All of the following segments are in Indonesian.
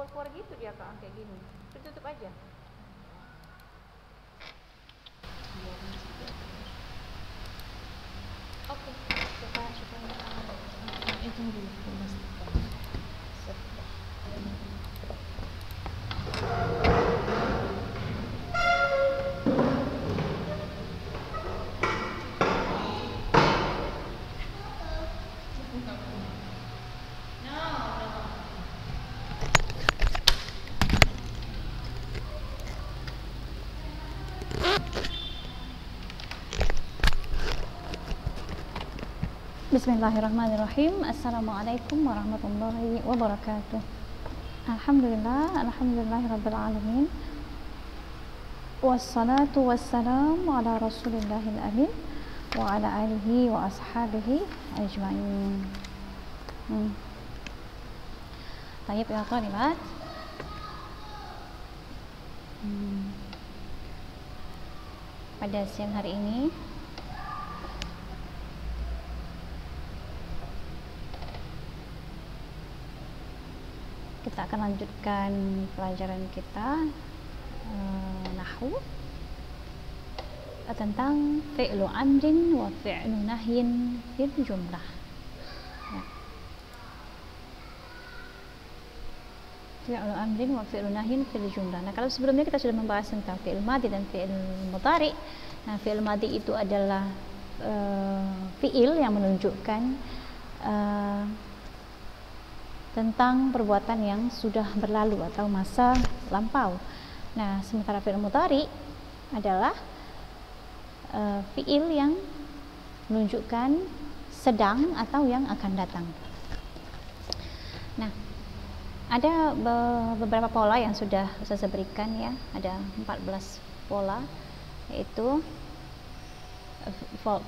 keluar-keluar gitu dia Kak, kayak gini. Tutup aja. Oke, kita coba itu dulu memastikan. Bismillahirrahmanirrahim. Assalamualaikum warahmatullahi wabarakatuh. Alhamdulillahirabbil alamin. Wassalatu wassalamu ala Rasulillahil amin wa ala alihi wa ashabihi ajmain. Tayyib ya thalibat. Pada siang hari ini kita akan lanjutkan pelajaran kita nahwu tentang fi'lu amrin wa fi'lu nahyin fil jumlah. Ya. Fi'lu amrin wa fi'lu nahyin fil jumlah. Nah, kalau sebelumnya kita sudah membahas tentang fi'il madhi dan fi'il mudhari. Nah, fi'il madhi itu adalah fi'il yang menunjukkan tentang perbuatan yang sudah berlalu atau masa lampau. Nah, sementara fi'il mudhari adalah fi'il yang menunjukkan sedang atau yang akan datang. Nah, ada beberapa pola yang sudah saya berikan ya, ada 14 pola, yaitu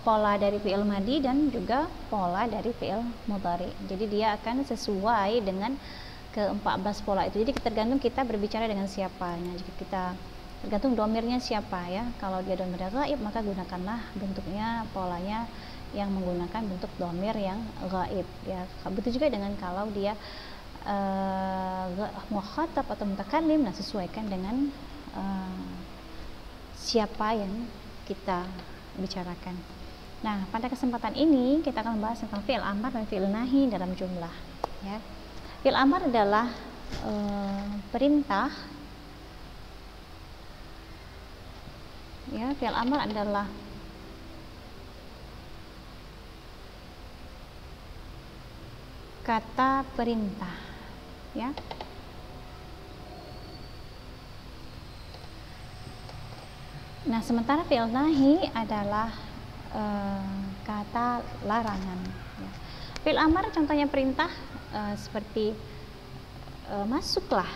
pola dari fi'il madhi dan juga pola dari fi'il mudhari. Jadi dia akan sesuai dengan ke-14 pola itu. Jadi tergantung kita berbicara dengan siapa. Nah, jika kita tergantung domirnya siapa ya. Kalau dia domirnya ghaib, maka gunakanlah bentuknya, polanya yang menggunakan bentuk domir yang ghaib ya. Begitu juga dengan kalau dia mukhatab atau mutakallim, nah sesuaikan dengan siapa yang kita bicarakan. Nah, pada kesempatan ini kita akan membahas tentang fi'il amar dan fi'il nahi dalam jumlah ya. Fi'il amar adalah perintah ya. Fi'il amar adalah kata perintah ya. Nah, sementara fi'il nahi adalah kata larangan ya. Fi'il amar contohnya perintah seperti masuklah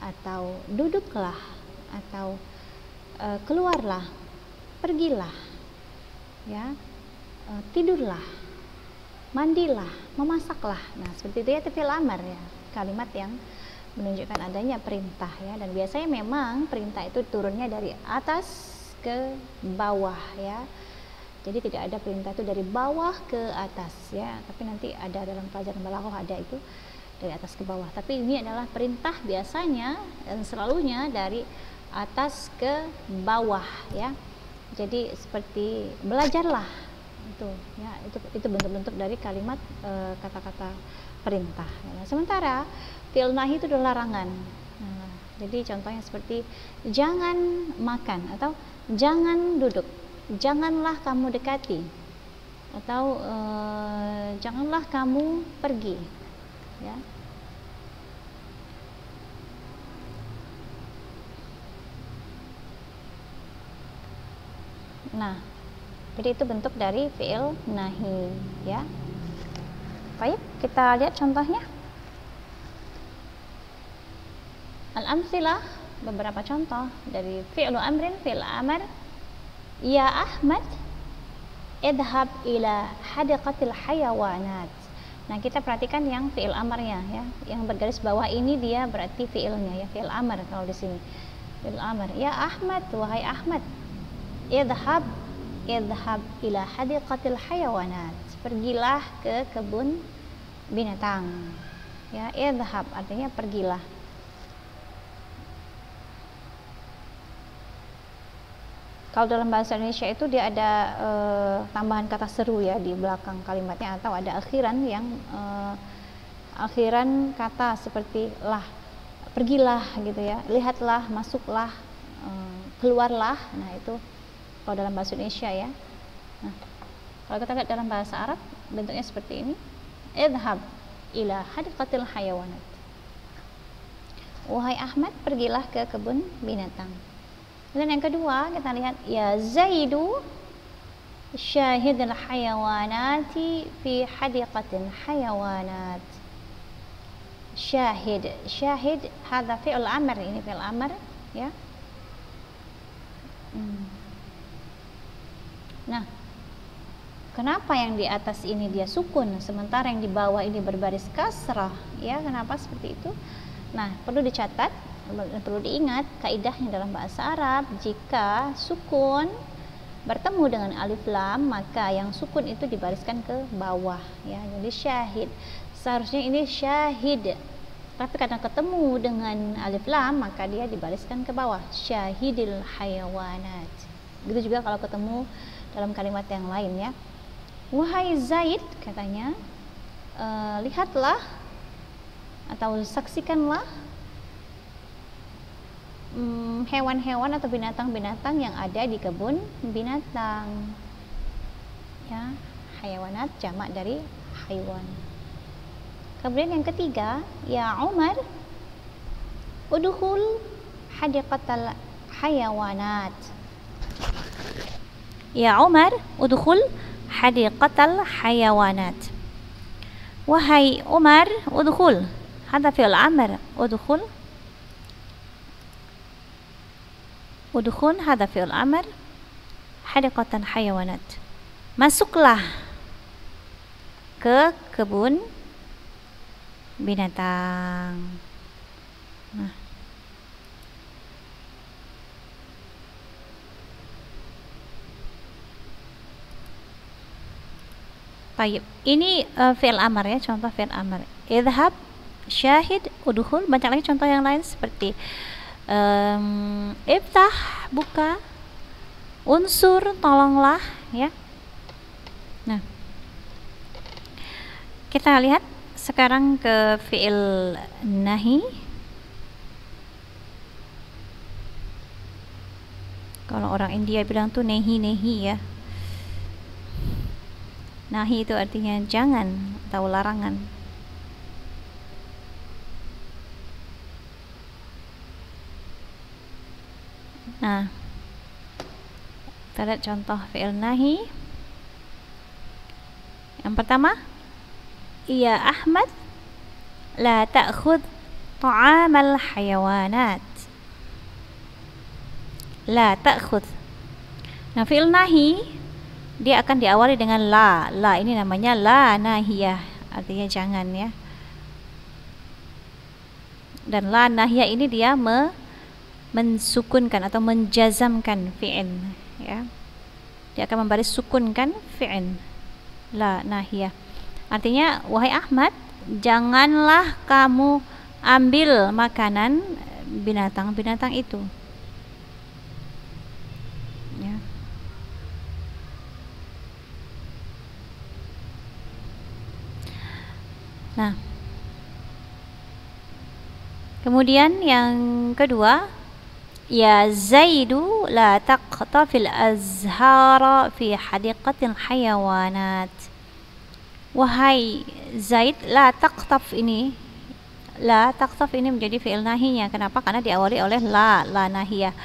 atau duduklah atau keluarlah, pergilah ya, tidurlah, mandilah, memasaklah. Nah, seperti itu ya, itu fi'il amar ya, kalimat yang menunjukkan adanya perintah ya. Dan biasanya memang perintah itu turunnya dari atas ke bawah ya. Jadi tidak ada perintah itu dari bawah ke atas ya, tapi nanti ada dalam pelajaran balaghah ada itu dari atas ke bawah. Tapi ini adalah perintah biasanya dan selalunya dari atas ke bawah ya. Jadi seperti belajarlah itu ya, itu bentuk-bentuk dari kalimat kata-kata perintah ya. Sementara fi'il nahi itu adalah larangan. Nah, jadi contohnya seperti jangan makan atau jangan duduk, janganlah kamu dekati, atau janganlah kamu pergi ya. Nah, jadi itu bentuk dari fi'il nahi ya. Baik, kita lihat contohnya. Al-amtsilah, beberapa contoh dari fi'lu amrin, fi'il amar. Ya Ahmad, idhab ila hadiqatil hayawanat. Nah, kita perhatikan yang fi'il amarnya ya. Yang bergaris bawah ini dia berarti fi'ilnya ya, fi'il amar kalau di sini. Fi'il amar. Ya Ahmad, wahai Ahmad. Idhab ila hadiqatil hayawanat. Pergilah ke kebun binatang. Ya, idhab artinya pergilah. Kalau dalam bahasa Indonesia itu dia ada tambahan kata seru ya di belakang kalimatnya, atau ada akhiran yang akhiran kata seperti lah, pergilah gitu ya, lihatlah, masuklah, keluarlah. Nah itu kalau dalam bahasa Indonesia ya. Nah kalau kita lihat dalam bahasa Arab bentuknya seperti ini, idhab ila hadiqatil hayawanat. Wahai Ahmad, pergilah ke kebun binatang. Dan yang kedua kita lihat, ya Zaidu syahidul hayawanati fi hadiqatil hayawanat. Syahid, syahid hadza fi'il amr, ini fi'il amr ya. Nah, kenapa yang di atas ini dia sukun sementara yang di bawah ini berbaris kasrah ya? Kenapa seperti itu? Nah, perlu dicatat, perlu diingat kaidahnya dalam bahasa Arab, jika sukun bertemu dengan alif lam maka yang sukun itu dibariskan ke bawah ya. Jadi syahid, seharusnya ini syahid, tapi karena ketemu dengan alif lam maka dia dibariskan ke bawah, syahidil hayawanat. Begitu juga kalau ketemu dalam kalimat yang lain ya. Wahai Zaid, katanya, lihatlah atau saksikanlah hewan-hewan atau binatang-binatang yang ada di kebun binatang ya. Hayawanat jamak dari haywan. Kemudian yang ketiga, ya Umar udkhul hadiqatal hayawanat. Ya Umar udkhul hadiqatal hayawanat. Wahai Umar, udkhul, hadza fi'il amr, udkhul, udkhul hadza fi'il amr, hadiqatal hayawanat. Masuklah ke kebun binatang. Nah, baik, ini fi'il amr ya, contoh fi'il amr. Idhab, syahid, udkhul. Banyak lagi contoh yang lain seperti iftah, buka, unsur, tolonglah ya. Nah, kita lihat sekarang ke fi'il nahi. Kalau orang India bilang tuh nehi ya. Nahi itu artinya jangan atau larangan. Nah, kita lihat contoh fi'il nahi. Yang pertama, ya Ahmad, la ta'khudh ta'amal hayawanat. La ta'khudh. Nah, fi'il nahi dia akan diawali dengan la. La ini namanya la nahiyah, artinya jangan ya. Dan la nahiyah ini dia mensukunkan atau menjazamkan fi'il ya. Dia akan membaris sukunkan fi'il. La nahiyah. Artinya, wahai Ahmad, janganlah kamu ambil makanan binatang-binatang itu. Ya. Nah, kemudian yang kedua, ya Zaidu la taqtafil azhara fi hadiqatil hayawanat. Wahai Zaid, la taqtaf ini, la taqtaf ini menjadi fi'il nahinya. Kenapa? Karena diawali oleh la nahiyah.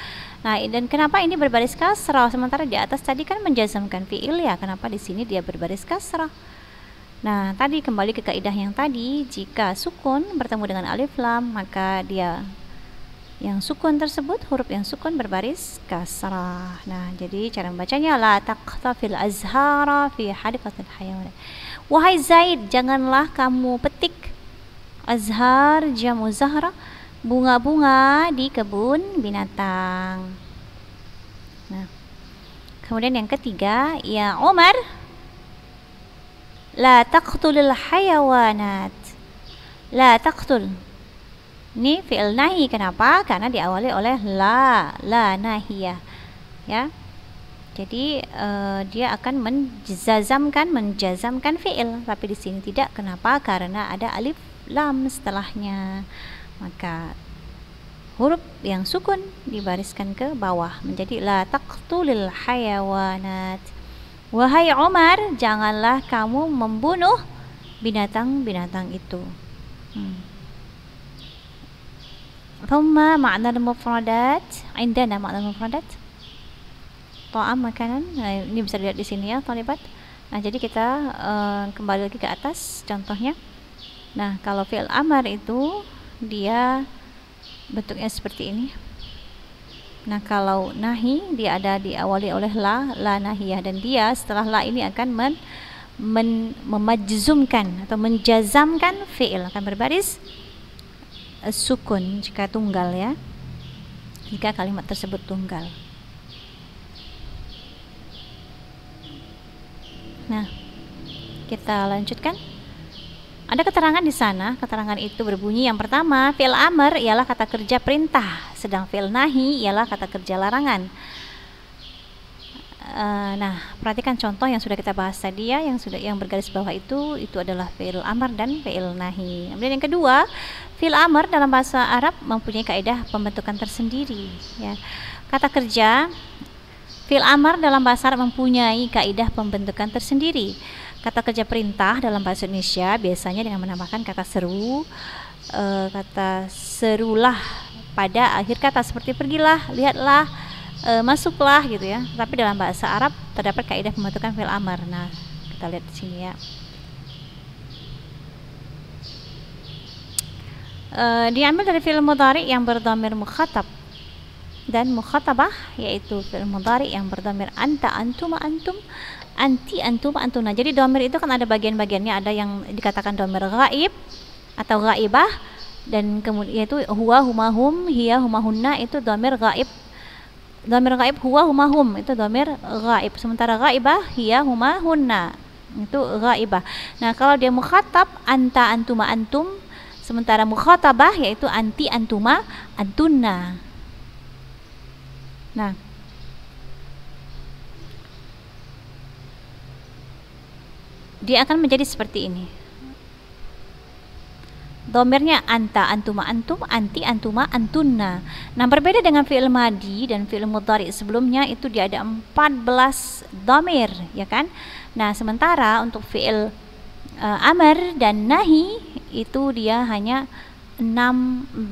Nah, dan kenapa ini berbaris kasrah sementara di atas tadi kan menjazamkan fi'il ya? Kenapa di sini dia berbaris kasrah? Nah, tadi kembali ke kaidah yang tadi, jika sukun bertemu dengan alif lam maka dia yang sukun tersebut, huruf yang sukun berbaris kasrah. Nah, jadi cara membacanya la taqtafil azhara fi hadiqatil hayawan. Wahai Zaid, janganlah kamu petik azhar jamu zahra, bunga-bunga di kebun binatang. Nah, kemudian yang ketiga, ya Umar, la taqtulil hayawanat. La taqtul. Ini fi'il nahi. Kenapa? Karena diawali oleh la nahiyah. Ya. Jadi dia akan menjazamkan fi'il, tapi di sini tidak. Kenapa? Karena ada alif lam setelahnya. Maka huruf yang sukun dibariskan ke bawah menjadi la taqtulil hayawanat. Wahai Umar, janganlah kamu membunuh binatang-binatang itu. Thumma ma'na al-mufradat. Indana ma'na al-mufradat. Ta'am makanan. Nah, ini bisa dilihat di sini ya, thalibat. Nah, jadi kita kembali lagi ke atas contohnya. Nah, kalau fi'il amar itu dia bentuknya seperti ini. Nah, kalau nahi dia ada diawali oleh la nahiyah, dan dia setelah la ini akan memajzumkan atau menjazamkan fi'il, akan berbaris sukun jika tunggal ya. Jika kalimat tersebut tunggal. Nah, kita lanjutkan. Ada keterangan di sana. Keterangan itu berbunyi, yang pertama, fi'il amr ialah kata kerja perintah, sedang fi'il nahi ialah kata kerja larangan. Nah, perhatikan contoh yang sudah kita bahas tadi ya, yang bergaris bawah itu adalah fi'il amr dan fi'il nahi. Kemudian yang kedua, fi'il amr dalam bahasa Arab mempunyai kaidah pembentukan tersendiri ya. Kata kerja fi'il amr dalam bahasa Arab mempunyai kaidah pembentukan tersendiri. Kata kerja perintah dalam bahasa Indonesia biasanya dengan menambahkan kata seru, kata serulah pada akhir kata, seperti pergilah, lihatlah, masuklah gitu ya. Tapi dalam bahasa Arab terdapat kaidah pembentukan fi'il amr. Nah, kita lihat di sini ya. Diambil dari fi'il mudhari yang berdhamir mukhatab dan mukhatabah, yaitu fi'il mudhari yang berdhamir anta, antum, antum, anti, antum, antuna. Jadi dhamir itu kan ada bagian-bagiannya, ada yang dikatakan dhamir ghaib atau ghaibah, dan kemudian yaitu huwa, huma, hum, hiya, huma, hunna, itu dhamir ghaib. Dhamir ghaib huwa, huma, hum itu dhamir ghaib. Sementara ghaibah hiya, huma, hunna itu ghaibah. Nah, kalau dia mukhatab anta, antuma, antum, sementara mukhatabah yaitu anti, antuma, antunna. Nah, dia akan menjadi seperti ini. Dhamirnya anta, antuma, antum, anti, antuma, antunna. Nah, berbeda dengan fi'il madi dan fi'il mudhari sebelumnya, itu dia ada 14 dhamir, ya kan? Nah, sementara untuk fi'il amr dan nahi itu dia hanya 6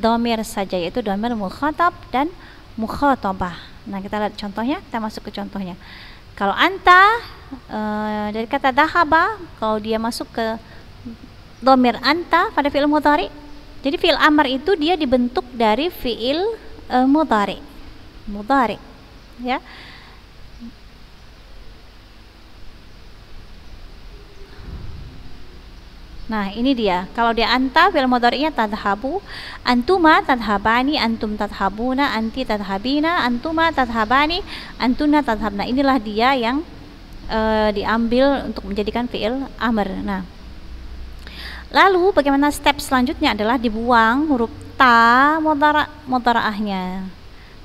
dhamir saja, yaitu dhamir mukhatab dan mukhatabah. Nah, kita lihat contohnya, kita masuk ke contohnya. Kalau anta dari kata dhahaba, kalau dia masuk ke dhamir anta pada fi'il mudhari, jadi fi'il amr itu dia dibentuk dari fi'il mudhari ya. Nah, ini dia. Kalau dia anta, fi'il mudhari'nya tadhabu, antuma tadhabani, antum tadhabuna, anti tadhabina, antuma tadhabani, antuna tadhabna. Inilah dia yang diambil untuk menjadikan fi'il amr. Nah, lalu bagaimana step selanjutnya adalah dibuang huruf ta mudhara'ahnya.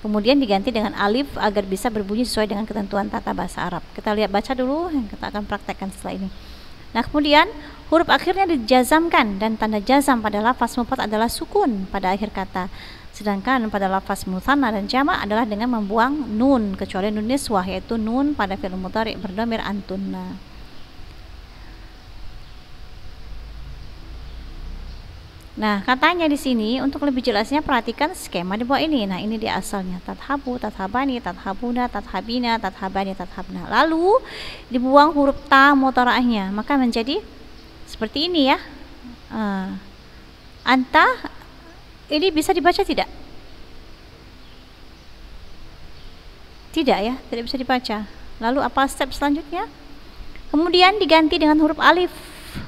Kemudian diganti dengan alif agar bisa berbunyi sesuai dengan ketentuan tata bahasa Arab. Kita lihat baca dulu, kita akan praktekkan setelah ini. Nah, kemudian huruf akhirnya dijazamkan, dan tanda jazam pada lafaz mufrad adalah sukun pada akhir kata. Sedangkan pada lafaz mutsanna dan jamak adalah dengan membuang nun, kecuali nun niswah, yaitu nun pada fi'il mudhari berdhamir antunna. Nah, katanya di sini untuk lebih jelasnya perhatikan skema di bawah ini. Nah, ini dia asalnya tadhabu, tadhabani, tadhabuna, tadhabina, tadhabani, tadhabna. Lalu dibuang huruf ta mudhara'ahnya, maka menjadi seperti ini ya. Anta ini bisa dibaca tidak? Tidak ya, tidak bisa dibaca. Lalu apa step selanjutnya? Kemudian diganti dengan huruf alif.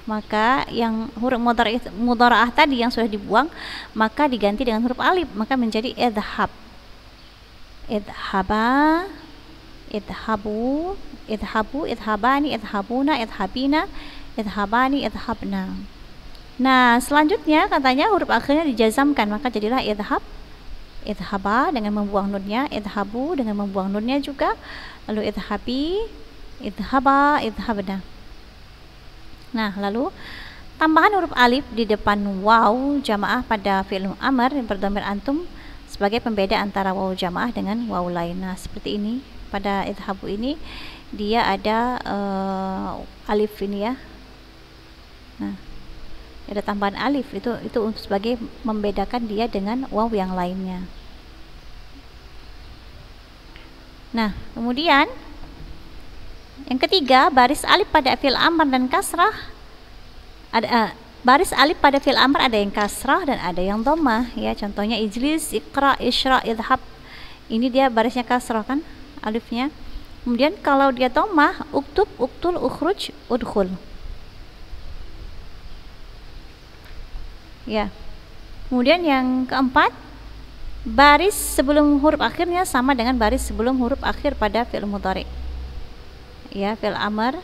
Maka yang huruf mudhara'ah tadi yang sudah dibuang, maka diganti dengan huruf alif, maka menjadi idhab. Idhaba, idhabu, idhabu, idhabani, idhabuna, idhabina, idhabani, idhabna. Nah, selanjutnya katanya huruf akhirnya dijazamkan, maka jadilah idhab, Idhaba dengan membuang nunnya, idhabu dengan membuang nunnya juga, lalu idhabi, idhaba, idhabna. Nah, lalu tambahan huruf alif di depan waw jamaah pada fi'il amr yang berdhamir antum sebagai pembeda antara waw jamaah dengan waw lain. Nah, seperti ini pada idhabu ini dia ada alif ini ya. Nah, ada tambahan alif itu untuk sebagai membedakan dia dengan waw yang lainnya. Nah, kemudian yang ketiga, baris alif pada fi'il amr dan kasrah ada baris alif pada fi'il amr ada yang kasrah dan ada yang dhammah ya. Contohnya ijlis, iqra, isra, idhab. Ini dia barisnya kasrah kan alifnya. Kemudian kalau dia dhammah, uktub, uktul, ukhruj, udkhul. Ya. Kemudian yang keempat, baris sebelum huruf akhirnya sama dengan baris sebelum huruf akhir pada fi'il mudhari. Ya, fi'il amr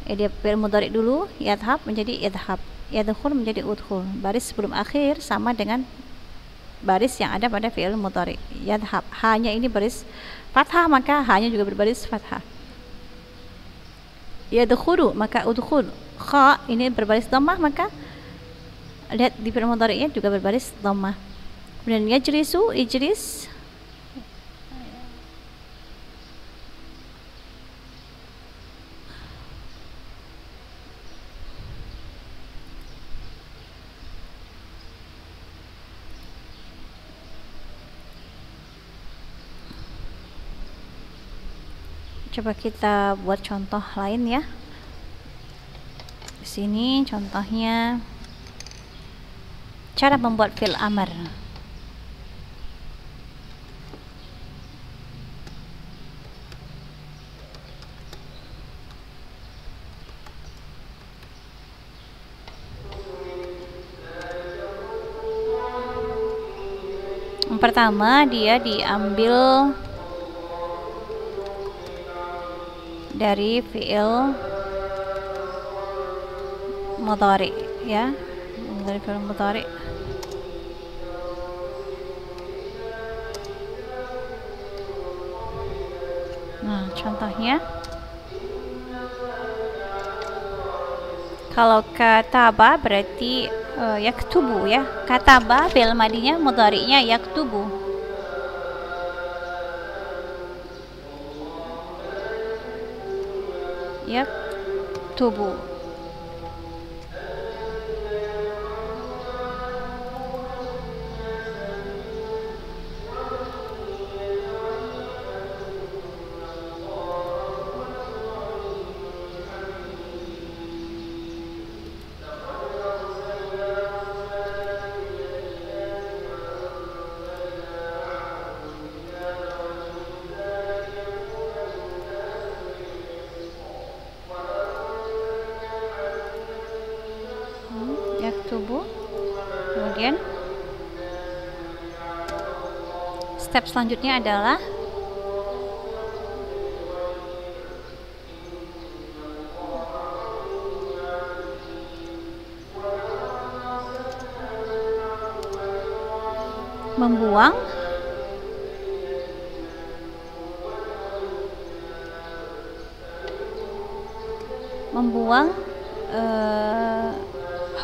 dia fi'il mudhari dulu, yadhab menjadi idhab, yadkhul menjadi udkhul. Baris sebelum akhir sama dengan baris yang ada pada fi'il mudhari. Yadhab, hanya ini baris fathah, maka hanya juga berbaris fathah. Yadkhulu, maka udkhul. Kha ini berbaris dhammah, maka lihat di fi'il mudhari'nya juga berbaris dhammah. Kemudian yajlisu, ijlis. Coba kita buat contoh lain ya. Di sini contohnya cara membuat fi'il amr. Yang pertama dia diambil dari fi'il mudhari ya, dari fi'il mudhari. Nah, contohnya kalau kataba berarti yaktubu ya. Kataba fi'il madinya, mudhari'nya yaktubu. Yaktubu. Yaktubu. Kemudian step selanjutnya adalah membuang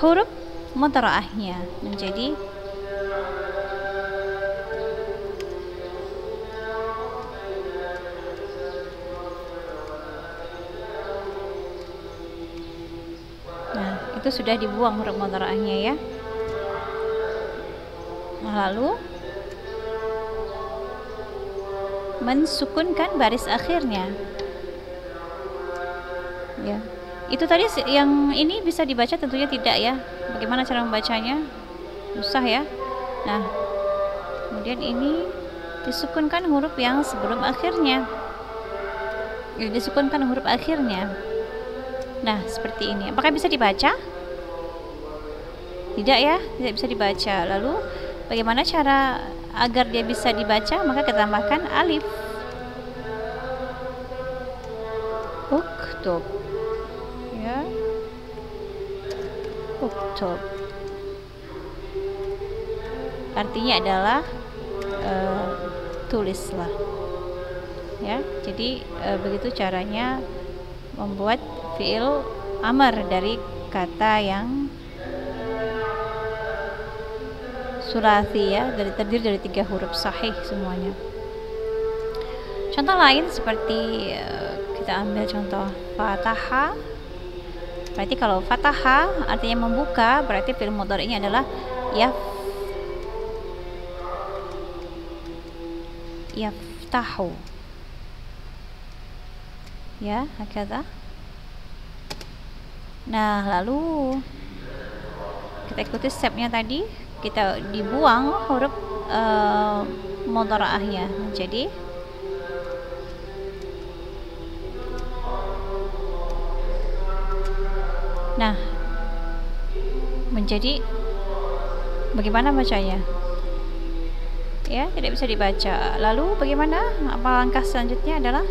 huruf mudhari'ahnya menjadi itu sudah dibuang huruf mudhari'ahnya ya. Lalu mensukunkan baris akhirnya ya. Itu tadi yang ini bisa dibaca, tentunya tidak ya. Bagaimana cara membacanya? Susah ya. Nah, kemudian ini disukunkan huruf yang sebelum akhirnya. Ya, disukunkan huruf akhirnya. Nah, seperti ini. Apakah bisa dibaca? Tidak ya, tidak bisa dibaca. Lalu bagaimana cara agar dia bisa dibaca? Maka kita tambahkan alif. Uktub. Ya. Uktub. Artinya adalah tulislah. Ya, jadi begitu caranya membuat fi'il amr dari kata yang sulasi, ya, terdiri dari 3 huruf sahih semuanya. Contoh lain seperti kita ambil contoh fataha. Berarti kalau fataha artinya membuka, berarti fi'il mudhari'nya adalah yaftahu. Ya, hakadha. Nah, lalu kita ikuti stepnya tadi, kita dibuang huruf mudhara'ahnya menjadi bagaimana bacanya? Ya, tidak bisa dibaca. Lalu bagaimana? Apa langkah selanjutnya adalah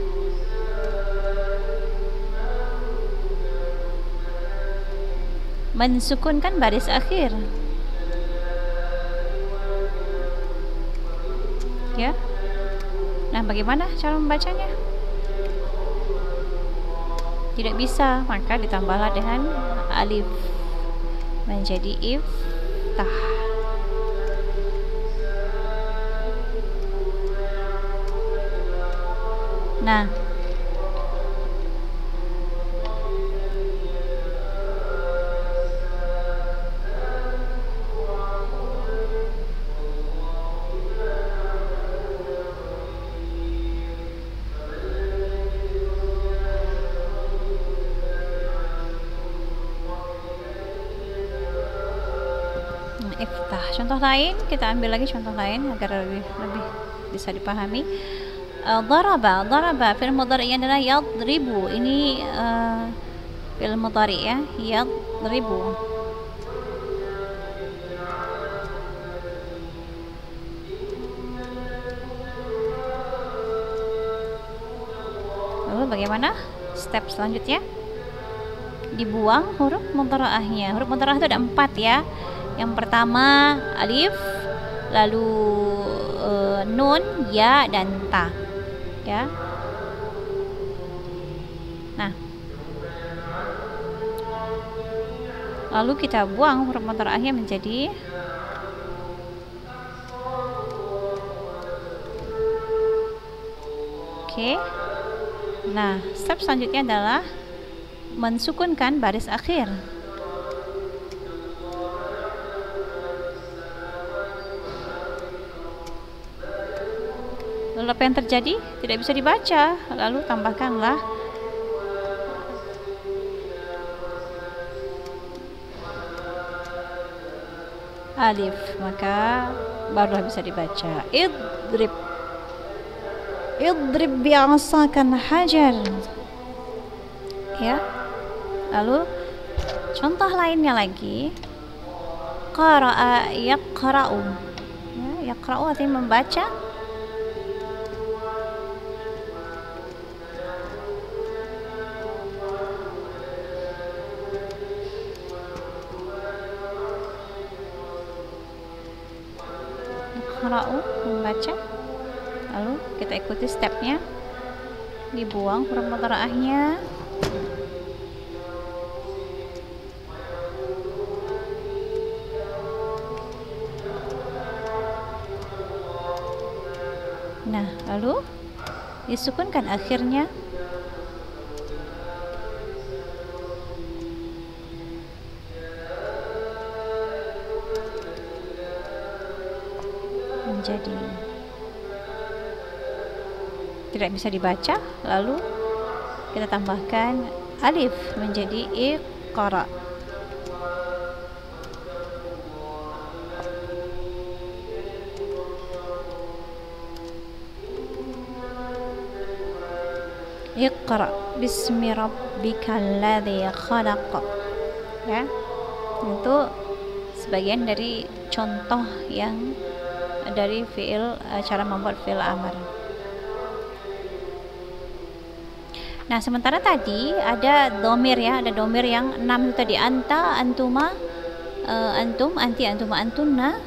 mensukunkan baris akhir. Ya. Nah, bagaimana cara membacanya? Tidak bisa, maka ditambahlah dengan alif menjadi iftah. Nah, iftah. Contoh lain, kita ambil lagi contoh lain agar lebih bisa dipahami. Daraba fi'il mudhari' adalah yadribu. Ini fi'il mudhari' ya, yadribu. Lalu bagaimana step selanjutnya? Dibuang huruf mudhara'ahnya. Huruf mudhara'ah itu ada 4 ya. Yang pertama alif, lalu nun, ya, dan ta. Ya. Nah, lalu kita buang huruf mudhara'ahnya menjadi oke. Nah, step selanjutnya adalah mensukunkan baris akhir. Lalu apa yang terjadi? Tidak bisa dibaca. Lalu tambahkanlah alif, maka barulah bisa dibaca. Idrib bi'asakan hajar. Ya. Lalu contoh lainnya lagi, qara'a yaqra'u. Ya, yaqra'u artinya membaca. Membaca. Lalu kita ikuti stepnya, dibuang huruf mudhara'ahnya. Nah, lalu disukunkan akhirnya. Menjadi tidak bisa dibaca, lalu kita tambahkan alif menjadi iqra. Iqra bismi rabbikal ladzi khalaq. Ya, itu sebagian dari contoh yang dari fi'il, cara membuat fi'il amr. Nah, sementara tadi ada domir ya, ada domir yang 6 itu tadi, anta, antuma, antum, anti, antuma, antunna.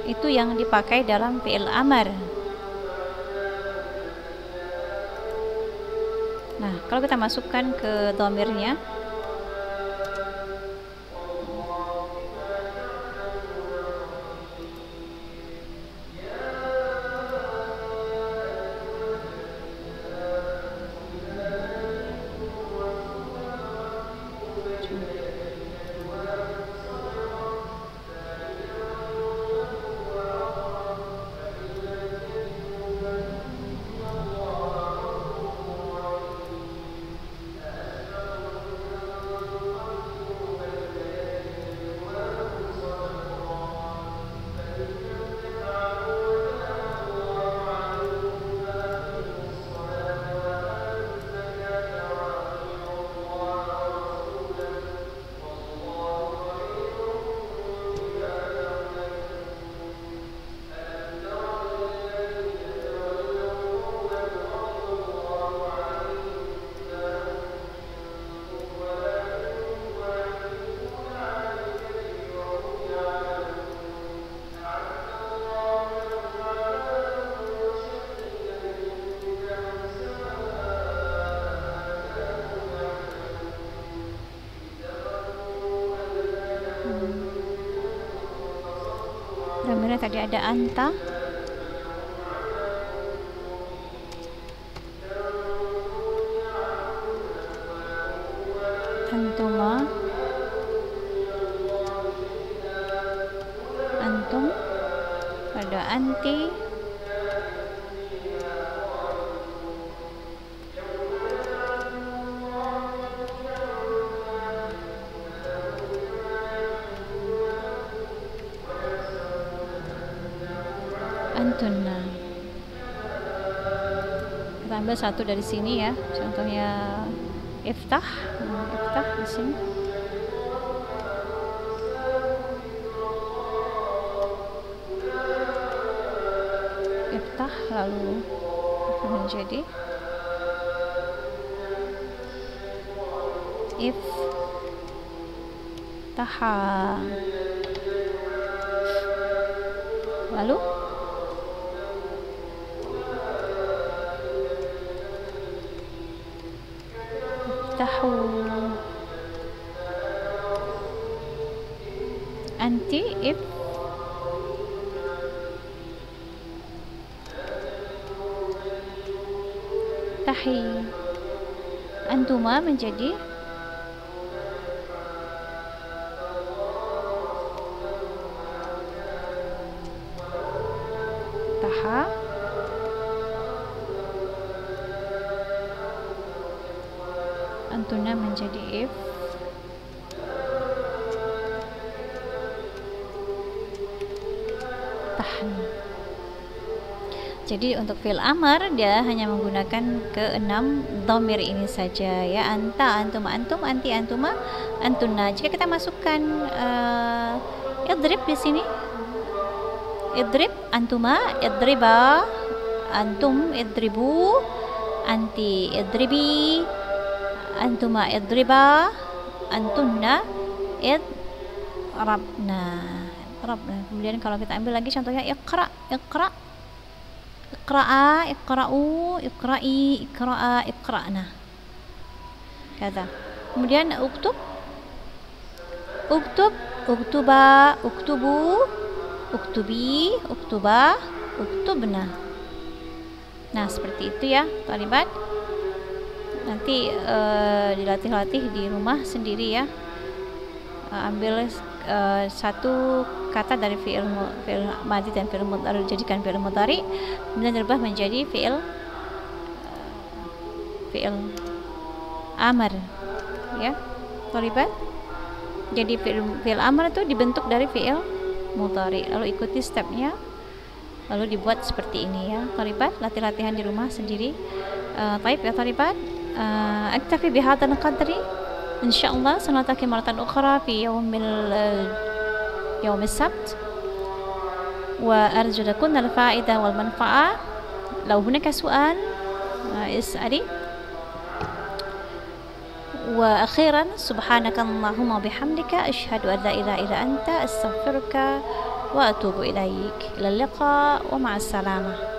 itu yang dipakai dalam fi'il amar. Nah, kalau kita masukkan ke dhamirnya, dhamirnya tadi ada anta, antuma, antum, ada anti, antunna. Kita ambil satu dari sini ya, contohnya iftah, iftah di sini. Iftah lalu menjadi iftaha, lalu iftahu, anti iftahi, antuma menjadi taha, antuna menjadi if, tahni. Jadi untuk fi'il amar dia hanya menggunakan keenam dhamir ini saja ya, anta, antum, antum, anti, antuma, antunna. Jika kita masukkan idrib di sini, idrib, antuma, idriba, antum, idribu, anti, idribi, antuma, idriba, antunna, idrabna. Kemudian kalau kita ambil lagi contohnya iqra, iqra, iqra'a, iqra'u, iqra'i, iqra'a, iqra'na. Kata. Kemudian uktub, uktub, uktuba, uktubu, uktubi, uktuba, uktubna. Nah, seperti itu ya, thalibat. Nanti dilatih-latih di rumah sendiri ya. Ambil satu kata dari fi'il madhi dan fi'il mudhari, jadikan fi'il mudhari, kemudian dirubah menjadi fi'il amar ya, thalibat. Jadi fi'il amar itu dibentuk dari fi'il mudhari, lalu ikuti stepnya, lalu dibuat seperti ini ya, thalibat. Latih-latihan di rumah sendiri. Taib ya thalibat. Aktafi bihadzal qadri. Insyaallah sanaltaqi maratan ukhra fi يوم السبت، وأرجو لكم الفائدة والمنفعة. لو هناك سؤال اسألي. وأخيرا سبحانك اللهم وبحمدك أشهد أن لا إله إلا أنت أستغفرك وأتوب إليك. إلى اللقاء ومع السلامة.